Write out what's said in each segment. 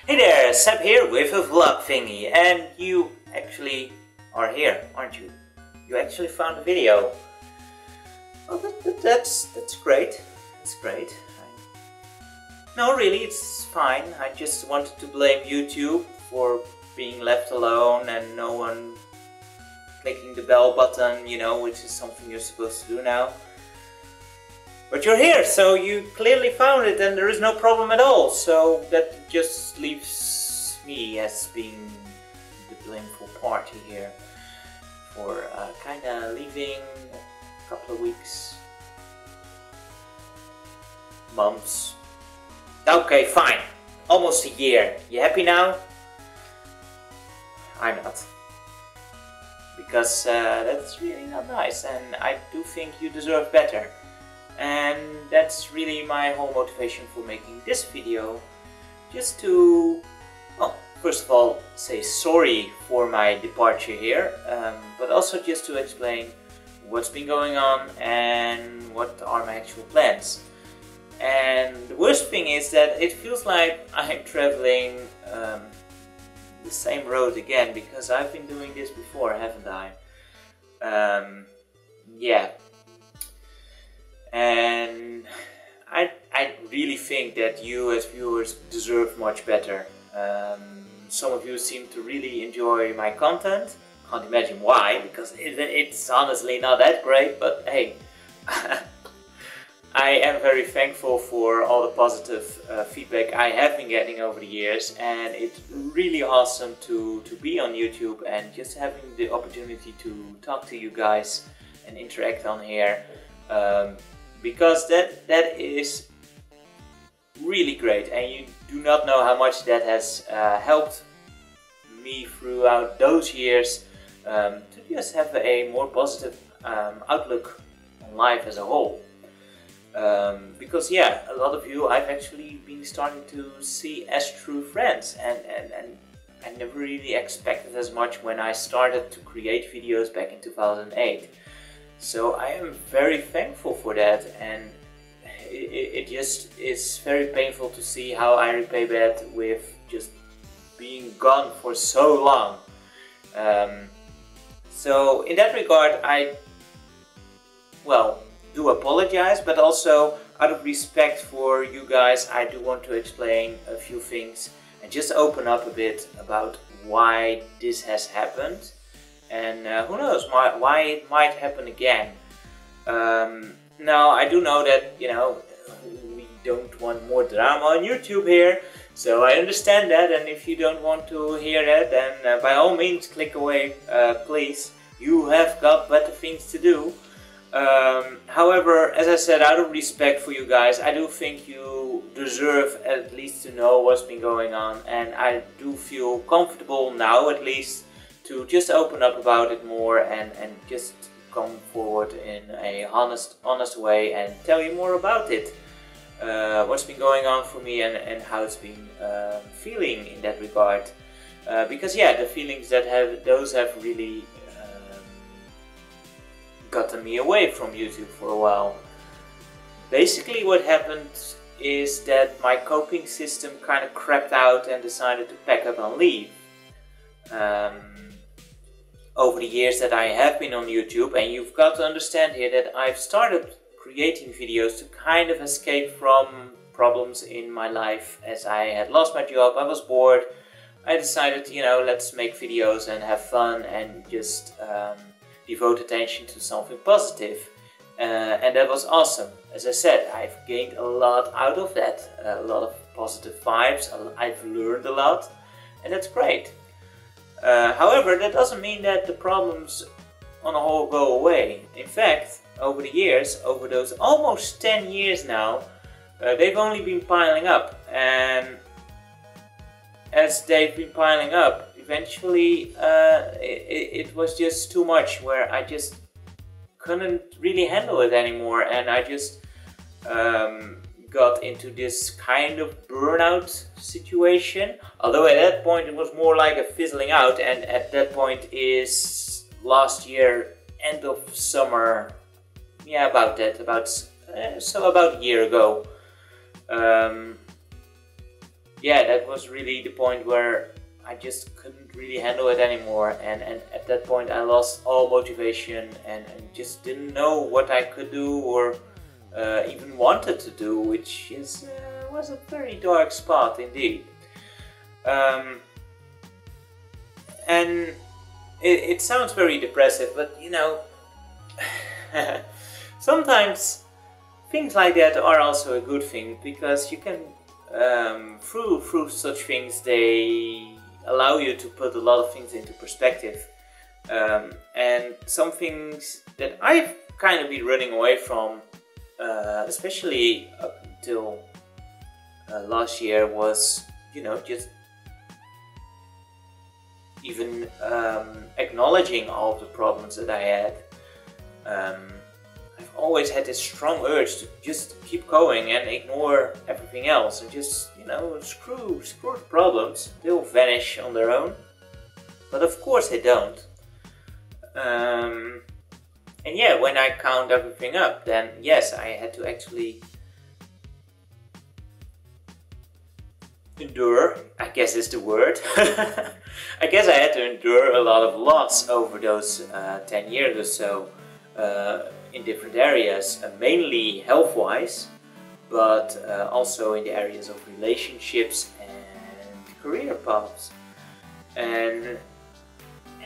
Hey there, Seb here with a vlog thingy, and you actually are here, aren't you? You actually found a video. Well, that's great. That's great. No, really, it's fine. I just wanted to blame YouTube for being left alone and no one clicking the bell button, you know, which is something you're supposed to do now. But you're here, so you clearly found it and there is no problem at all. So that just leaves me as being the blameful party here for kinda leaving a couple of weeks, months. Okay, fine. Almost a year. You happy now? I'm not. Because that's really not nice and I do think you deserve better. And that's really my whole motivation for making this video. Just to, well, first of all, say sorry for my departure here. But also just to explain what's been going on and what are my actual plans. And the worst thing is that it feels like I'm traveling the same road again, because I've been doing this before, haven't I? Yeah. And I really think that you as viewers deserve much better. Some of you seem to really enjoy my content. Can't imagine why, because it's honestly not that great, but hey. I am very thankful for all the positive feedback I have been getting over the years, and it's really awesome to be on YouTube and just having the opportunity to talk to you guys and interact on here, because that is really great, and you do not know how much that has helped me throughout those years to just have a more positive outlook on life as a whole. Because yeah, a lot of you I've actually been starting to see as true friends, and I never really expected as much when I started to create videos back in 2008. So I am very thankful for that, and it just is very painful to see how I repay that with just being gone for so long. So in that regard, I, well, do apologize, but also out of respect for you guys, I do want to explain a few things and just open up a bit about why this has happened, and who knows, why it might happen again. Now, I do know that, you know, we don't want more drama on YouTube here, so I understand that, and if you don't want to hear that, then by all means click away, please. You have got better things to do. However, as I said, out of respect for you guys, I do think you deserve at least to know what's been going on, and I do feel comfortable now at least to just open up about it more and just come forward in a honest way and tell you more about it, what's been going on for me and how it's been feeling in that regard, because yeah, the feelings that have really gotten me away from YouTube for a while. Basically what happened is that my coping system kind of crapped out and decided to pack up and leave. Over the years that I have been on YouTube, and you've got to understand here that I've started creating videos to kind of escape from problems in my life. As I had lost my job, I was bored, I decided, you know, let's make videos and have fun and just devote attention to something positive, and that was awesome. As I said, I've gained a lot out of that, a lot of positive vibes, I've learned a lot, and that's great. However, that doesn't mean that the problems on a whole go away. In fact, over the years, over those almost 10 years now, they've only been piling up, and as they've been piling up, eventually it was just too much, where I just couldn't really handle it anymore, and I just got into this kind of burnout situation. Although at that point it was more like a fizzling out, and at that point is last year, end of summer, yeah, about that, about a year ago. yeah, that was really the point where I just couldn't really handle it anymore, and at that point I lost all motivation and just didn't know what I could do or even wanted to do, which was a very dark spot indeed. And it sounds very depressive, but you know, sometimes things like that are also a good thing, because you can through such things, they allow you to put a lot of things into perspective. And some things that I've kind of been running away from, especially up until last year, was, you know, just even acknowledging all of the problems that I had. I've always had this strong urge to just keep going and ignore everything else and just, you know, screw the problems. They'll vanish on their own. But of course they don't. And yeah, when I count everything up, then yes, I had to actually endure, I guess is the word. I guess I had to endure a lot of loss over those 10 years or so, in different areas, mainly health-wise, but also in the areas of relationships and career paths. And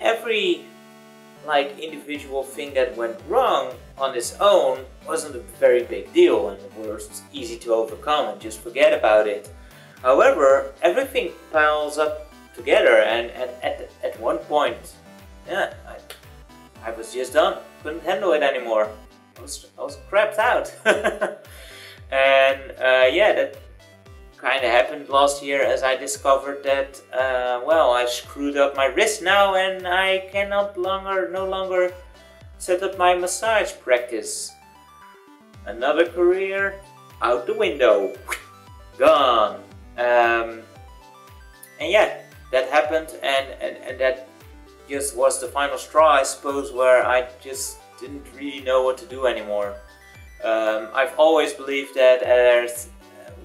every individual thing that went wrong on its own wasn't a very big deal, and it was easy to overcome and just forget about it. However, everything piles up together, and at one point, yeah, I was just done. Couldn't handle it anymore. I was crapped out. And yeah, that kind of happened last year, as I discovered that well, I screwed up my wrist now, and I cannot no longer set up my massage practice. Another career out the window, gone. And yeah, that happened, and that just was the final straw, I suppose, where I just didn't really know what to do anymore. I've always believed that as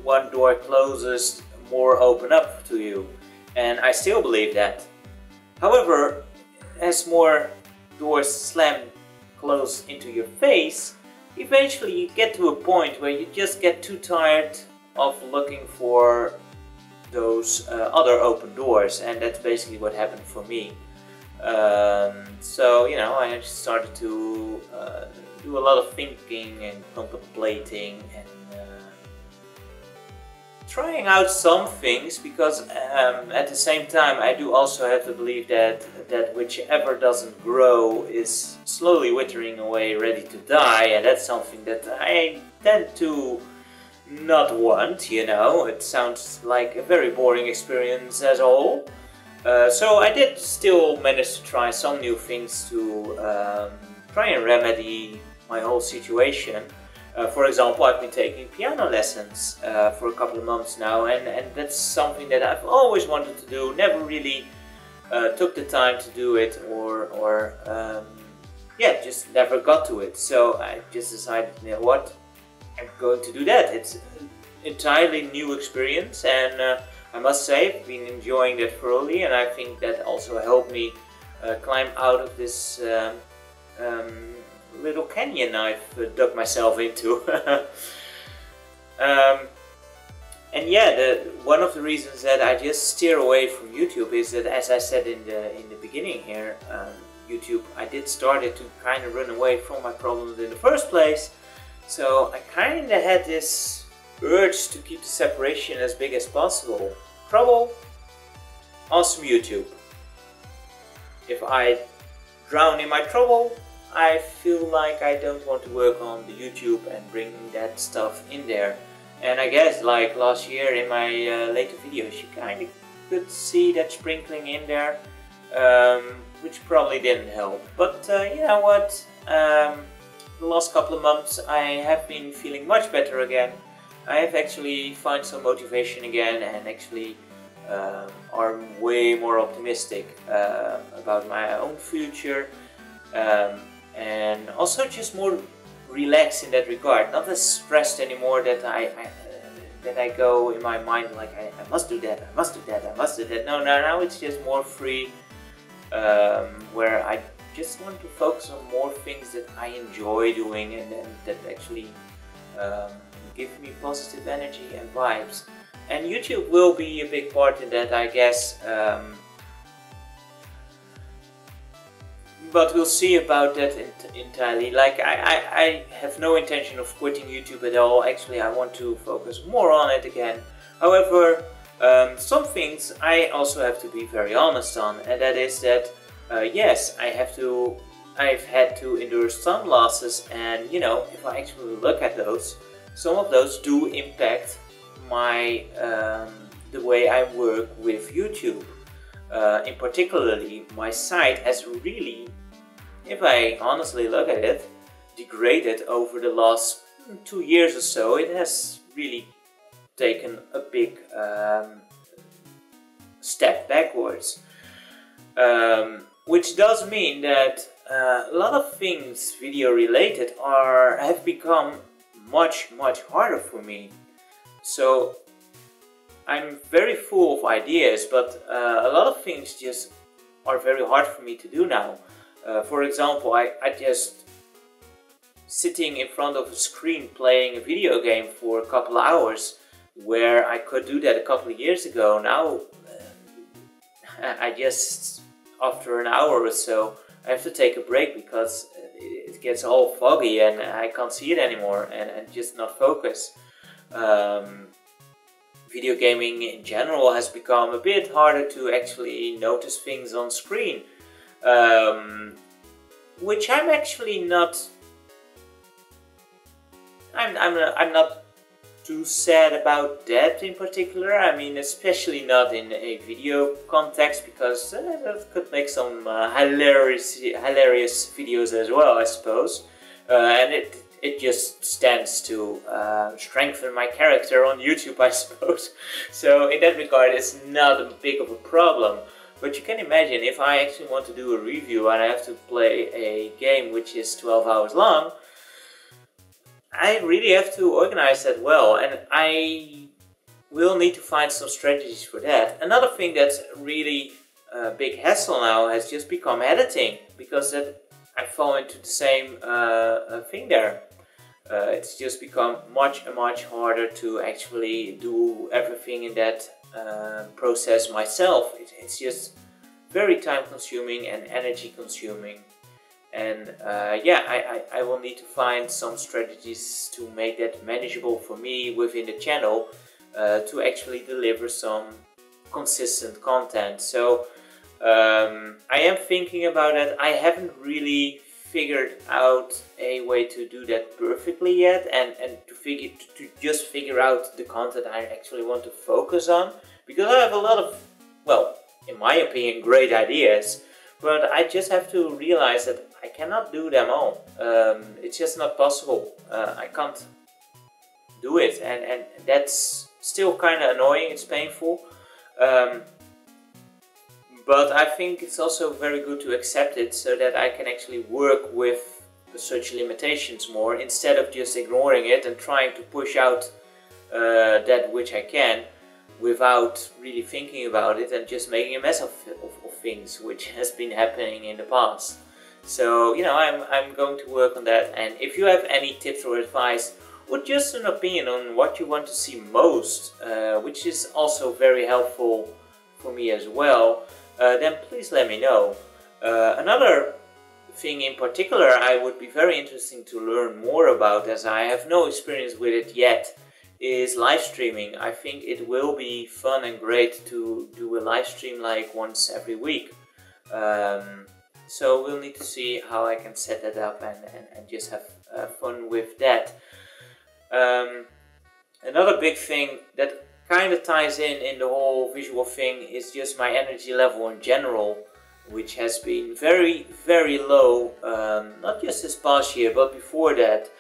one door closes, more open up to you, and I still believe that. However, as more doors close into your face, eventually you get to a point where you just get too tired of looking for those other open doors, and that's basically what happened for me. So, you know, I just started to do a lot of thinking and contemplating and trying out some things, because at the same time I do also have to believe that whichever doesn't grow is slowly withering away, ready to die, and that's something that I tend to not want, you know. It sounds like a very boring experience as a whole. So I did still manage to try some new things to try and remedy my whole situation. For example, I've been taking piano lessons for a couple of months now, and that's something that I've always wanted to do, never really took the time to do it, or yeah, just never got to it. So I just decided, you know what, I'm going to do that. It's an entirely new experience, and I must say I've been enjoying that thoroughly, and I think that also helped me climb out of this little canyon I've dug myself into. And yeah, one of the reasons that I just steer away from YouTube is that, as I said in the beginning here, YouTube, I did start it to kind of run away from my problems in the first place. So I kind of had this urge to keep the separation as big as possible. Trouble, awesome YouTube. If I drown in my trouble, I feel like I don't want to work on the YouTube and bring that stuff in there. And I guess, like last year in my later videos, you kind of could see that sprinkling in there, which probably didn't help. But you know what? The last couple of months I have been feeling much better again. I have actually found some motivation again, and actually are way more optimistic about my own future, and also just more relaxed in that regard. Not as stressed anymore that that I go in my mind like I must do that, I must do that, I must do that. No, now it's just more free, where I just want to focus on more things that I enjoy doing and that actually give me positive energy and vibes. And YouTube will be a big part in that, I guess. But we'll see about that entirely. Like, I have no intention of quitting YouTube at all. Actually, I want to focus more on it again. However, some things I also have to be very honest on, and that is that yes, I've had to endure some losses, and you know, if I actually look at those, some of those do impact my the way I work with YouTube. In particularly, my site has really, if I honestly look at it, degraded over the last 2 years or so. It has really taken a big step backwards, which does mean that a lot of things video related have become much harder for me. So I'm very full of ideas, but a lot of things just are very hard for me to do now. For example, I just sitting in front of a screen playing a video game for a couple of hours, where I could do that a couple of years ago. Now I just, after an hour or so, I have to take a break because it gets all foggy and I can't see it anymore and just not focus. Video gaming in general has become a bit harder to actually notice things on screen, which I'm actually not. I'm not too sad about that in particular. I mean, especially not in a video context, because that could make some hilarious videos as well, I suppose, and it just stands to strengthen my character on YouTube, I suppose. So in that regard, it's not a big of a problem. But you can imagine, if I actually want to do a review and I have to play a game which is 12 hours long, I really have to organize that well, and I will need to find some strategies for that. Another thing that's really a big hassle now has just become editing, because I fall into the same thing there. It's just become much harder to actually do everything in that process myself. It's just very time consuming and energy consuming, and yeah, I will need to find some strategies to make that manageable for me within the channel, to actually deliver some consistent content. So I am thinking about it. I haven't really figured out a way to do that perfectly yet, and to just figure out the content I actually want to focus on, because I have a lot of, well, in my opinion, great ideas, but I just have to realize that I cannot do them all. It's just not possible. I can't do it, and that's still kind of annoying. It's painful. But I think it's also very good to accept it, so that I can actually work with such limitations more, instead of just ignoring it and trying to push out that which I can without really thinking about it and just making a mess of things, which has been happening in the past. So, you know, I'm going to work on that, and if you have any tips or advice, or just an opinion on what you want to see most, which is also very helpful for me as well, then please let me know. Another thing in particular I would be very interested to learn more about, as I have no experience with it yet, is live streaming. I think it will be fun and great to do a live stream like once every week. So we'll need to see how I can set that up and just have fun with that. Another big thing that kind of ties in the whole visual thing is just my energy level in general, which has been very low, not just this past year but before that.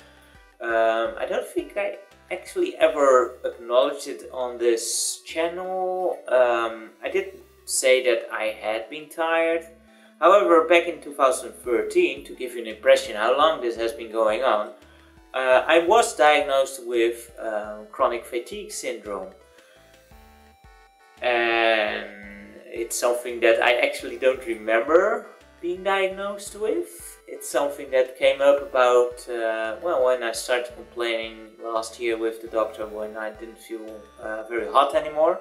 I don't think I actually ever acknowledged it on this channel. I did say that I had been tired. However, back in 2013, to give you an impression how long this has been going on, I was diagnosed with chronic fatigue syndrome, and it's something that I actually don't remember being diagnosed with. It's something that came up about, well, when I started complaining last year with the doctor when I didn't feel very hot anymore,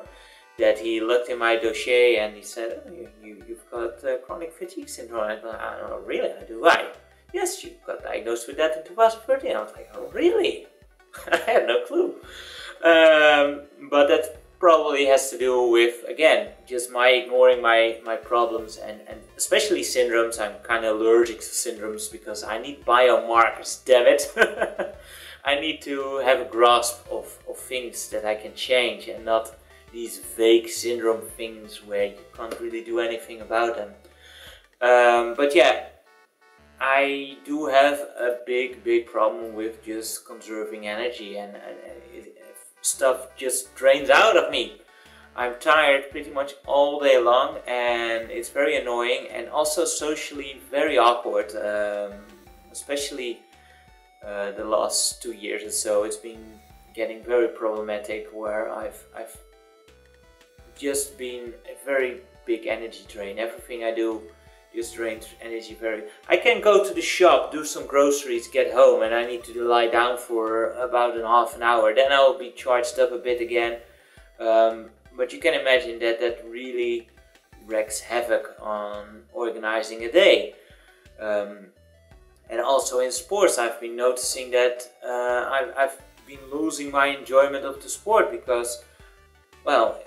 that he looked in my dossier and he said, oh, you've got chronic fatigue syndrome. I thought, oh, really? Do I? Yes, you got diagnosed with that in 2013. I was like, oh, really? I had no clue. But that probably has to do with, again, just my ignoring my problems and especially syndromes. I'm kind of allergic to syndromes because I need biomarkers, damn it. I need to have a grasp of things that I can change and not these vague syndrome things where you can't really do anything about them. But yeah, I do have a big problem with just conserving energy, and stuff just drains out of me. I'm tired pretty much all day long, and it's very annoying and also socially very awkward, especially the last 2 years or so. It's been getting very problematic where I've just been a very big energy drain. Everything I do just drains energy very... I can go to the shop, do some groceries, get home, and I need to lie down for about half an hour. Then I will be charged up a bit again. But you can imagine that that really wreaks havoc on organizing a day. And also in sports, I've been noticing that I've been losing my enjoyment of the sport because, well,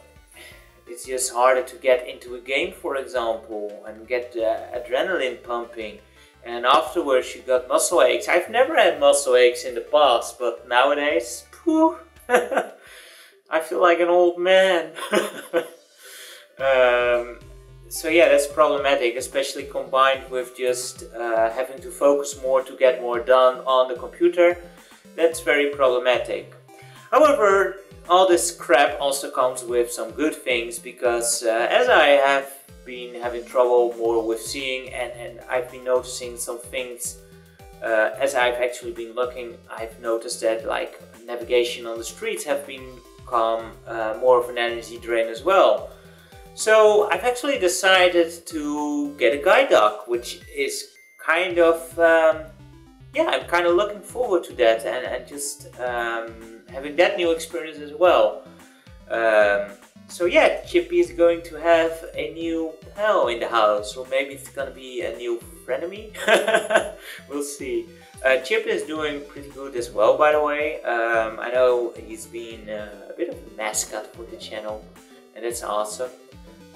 it's just harder to get into a game, for example, and get the adrenaline pumping. And afterwards you got muscle aches. I've never had muscle aches in the past, but nowadays, phew, I feel like an old man. So yeah, that's problematic, especially combined with just having to focus more to get more done on the computer. That's very problematic. However, all this crap also comes with some good things, because as I have been having trouble more with seeing, and I've been noticing some things as I've actually been looking, I've noticed that like navigation on the streets have become more of an energy drain as well. So I've actually decided to get a guide dog, which is kind of, yeah, I'm kind of looking forward to that, and just having that new experience as well. So yeah, Chippy is going to have a new pal in the house, or maybe it's gonna be a new frenemy. We'll see. Chip is doing pretty good as well, by the way. I know he's been a bit of a mascot for the channel, and that's awesome.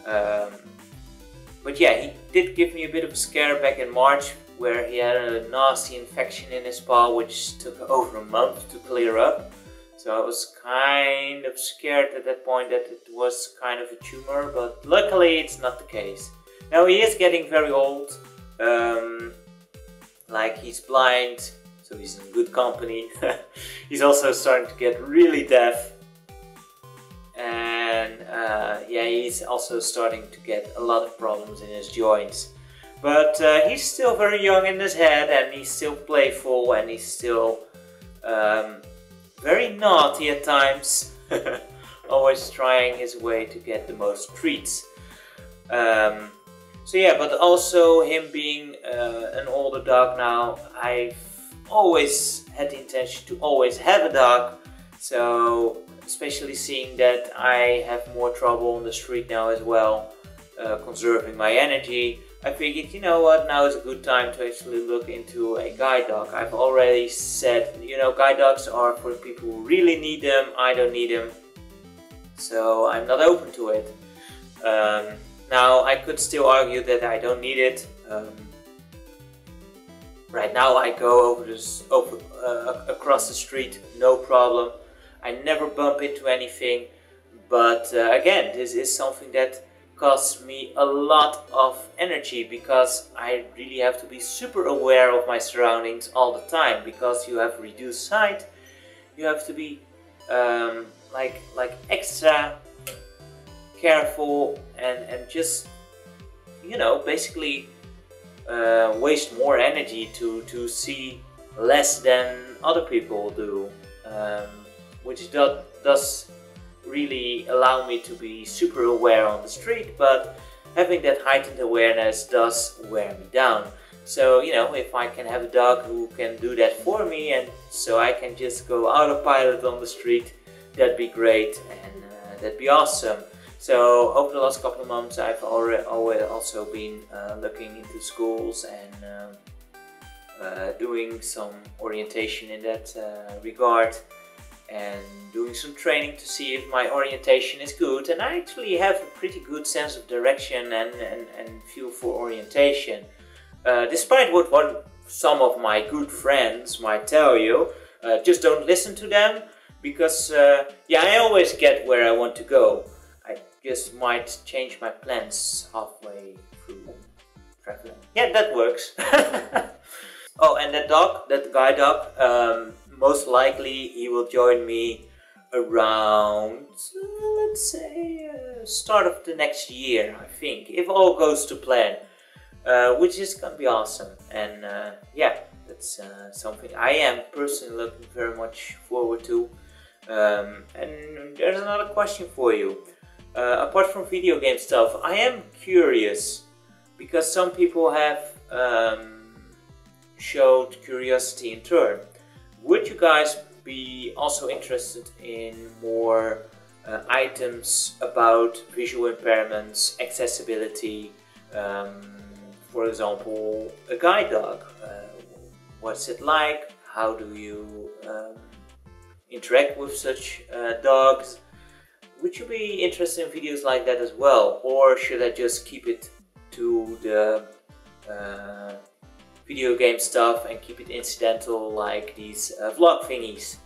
But yeah, he did give me a bit of a scare back in March, where he had a nasty infection in his paw, which took over a month to clear up. So I was kind of scared at that point that it was kind of a tumor, but luckily it's not the case. Now he is getting very old, like he's blind, so he's in good company. He's also starting to get really deaf. And yeah, he's also starting to get a lot of problems in his joints. But he's still very young in his head, and he's still playful, and he's still very naughty at times. Always trying his way to get the most treats. So yeah, but also him being an older dog now, I've always had the intention to always have a dog. So especially seeing that I have more trouble on the street now as well, conserving my energy, I figured, you know what, now is a good time to actually look into a guide dog. I've already said, you know, guide dogs are for people who really need them. I don't need them, so I'm not open to it. Now, I could still argue that I don't need it. Right now I go across the street, no problem. I never bump into anything, but again, this is something that costs me a lot of energy, because I really have to be super aware of my surroundings all the time, because you have reduced sight. You have to be like extra careful and just, you know, basically waste more energy to see less than other people do, which does really allow me to be super aware on the street, but having that heightened awareness does wear me down. So, you know, if I can have a dog who can do that for me, and so I can just go autopilot on the street, that'd be great, and that'd be awesome. So over the last couple of months I've already also been looking into schools and doing some orientation in that regard, and doing some training to see if my orientation is good. And I actually have a pretty good sense of direction and feel for orientation. Despite what some of my good friends might tell you, just don't listen to them, because yeah, I always get where I want to go. I just might change my plans halfway through traveling. Yeah, that works. Oh, and that dog, that guide dog, most likely he will join me around, let's say, start of the next year, I think, if all goes to plan, which is gonna be awesome. And yeah, that's something I am personally looking very much forward to. And there's another question for you. Apart from video game stuff, I am curious, because some people have showed curiosity in turn. Would you guys be also interested in more items about visual impairments, accessibility, for example, a guide dog? What's it like? How do you interact with such dogs? Would you be interested in videos like that as well? Or should I just keep it to the video game stuff and keep it incidental, like these vlog thingies,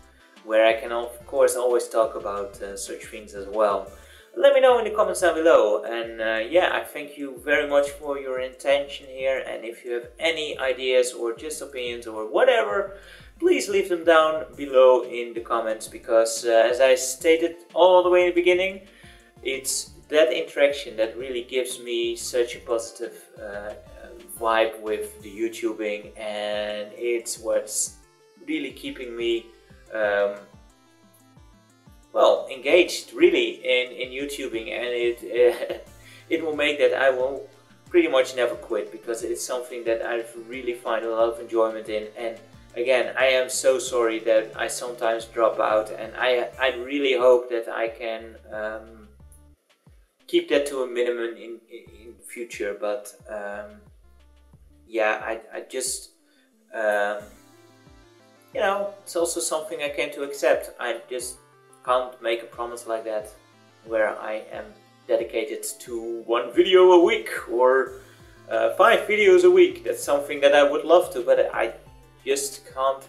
where I can of course always talk about such things as well? Let me know in the comments down below. And yeah, I thank you very much for your attention here, and if you have any ideas or just opinions or whatever, please leave them down below in the comments, because as I stated all the way in the beginning, it's that interaction that really gives me such a positive vibe with the YouTubing, and it's what's really keeping me well, engaged really in YouTubing, and it will make that I will pretty much never quit, because it's something that I really find a lot of enjoyment in. And again, I am so sorry that I sometimes drop out, and I really hope that I can keep that to a minimum in the future. But yeah, I just you know, it's also something I came to accept. I just can't make a promise like that, where I am dedicated to 1 video a week or 5 videos a week. That's something that I would love to, but I just can't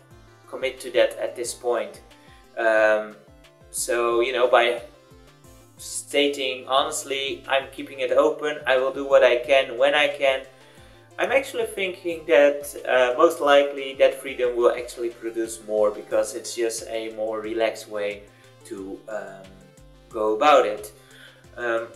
commit to that at this point. So, you know, by stating honestly, I'm keeping it open, I will do what I can when I can. I'm actually thinking that most likely that freedom will actually produce more, because it's just a more relaxed way to go about it.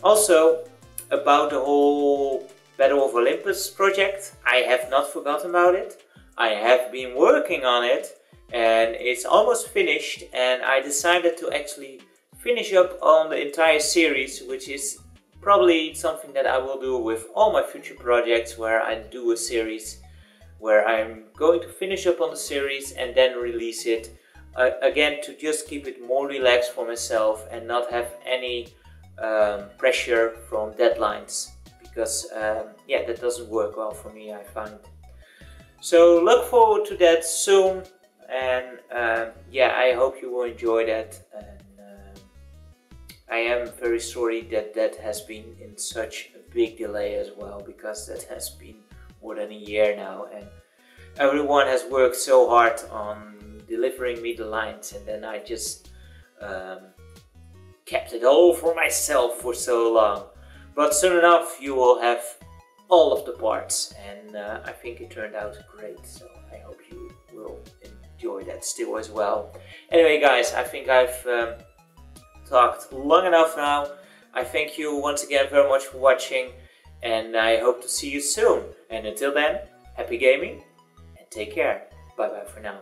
Also, about the whole Battle of Olympus project, I have not forgotten about it. I have been working on it, and it's almost finished, and I decided to actually finish up on the entire series, which is probably something that I will do with all my future projects, where I do a series where I'm going to finish up on the series and then release it. Again, to just keep it more relaxed for myself and not have any pressure from deadlines, because yeah, that doesn't work well for me, I find. So look forward to that soon, and yeah, I hope you will enjoy that. And I am very sorry that that has been in such a big delay as well, because that has been more than a year now, and everyone has worked so hard on delivering me the lines, and then I just kept it all for myself for so long. But soon enough you will have all of the parts, and I think it turned out great, so I hope you will enjoy that still as well. Anyway guys, I think I've talked long enough now. I thank you once again very much for watching, and I hope to see you soon. And until then, happy gaming and take care. Bye bye for now.